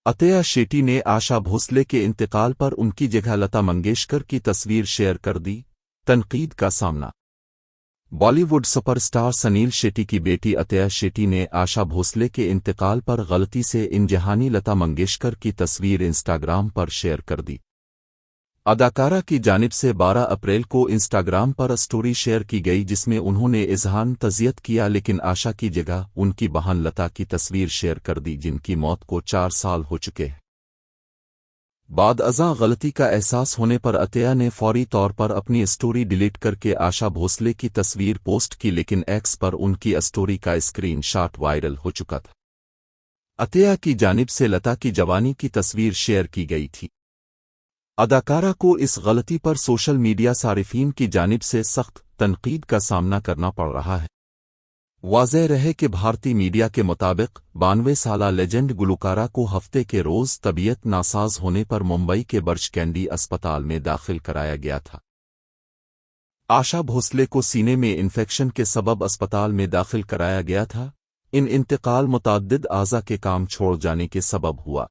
عطیہ شیٹی نے آشا بھوسلے کے انتقال پر ان کی جگہ لتا منگیشکر کی تصویر شیئر کر دی، تنقید کا سامنا۔ Bollywood superstar Suniel Shetty کی بیٹی عطیہ شیٹی نے آشا بھوسلے کے انتقال پر غلطی سے انجہانی لتا منگیشکر کی تصویر انسٹاگرام پر شیئر کر دی۔ اداکارہ کی جانب سے 12 اپریل کو انسٹاگرام پر اسٹوری شیئر کی گئی جس میں انہوں نے اظہار تعزیت کیا، لیکن آشا کی جگہ ان کی بہن لتا کی تصویر شیئر کر دی جن کی موت کو 4 سال ہو چکے ہیں۔ بعد ازاں غلطی کا احساس ہونے پر عطیہ نے فوری طور پر اپنی اسٹوری ڈیلیٹ کر کے آشا بھوسلے کی تصویر پوسٹ کی، لیکن ایکس پر ان کی اسٹوری کا اسکرین شاٹ وائرل ہو چکا تھا۔ عطیہ کی جانب سے لتا کی جوانی کی تصویر شیئر کی گئی تھی۔ اداکارہ کو اس غلطی پر سوشل میڈیا صارفین کی جانب سے سخت تنقید کا سامنا کرنا پڑ رہا ہے۔ واضح رہے کہ بھارتی میڈیا کے مطابق 92 سالہ لیجنڈ گلوکارہ کو ہفتے کے روز طبیعت ناساز ہونے پر ممبئی کے برچ کینڈی اسپتال میں داخل کرایا گیا تھا۔ آشا بھوسلے کو سینے میں انفیکشن کے سبب اسپتال میں داخل کرایا گیا تھا۔ انتقال متعدد اعضاء کے کام چھوڑ جانے کے سبب ہوا۔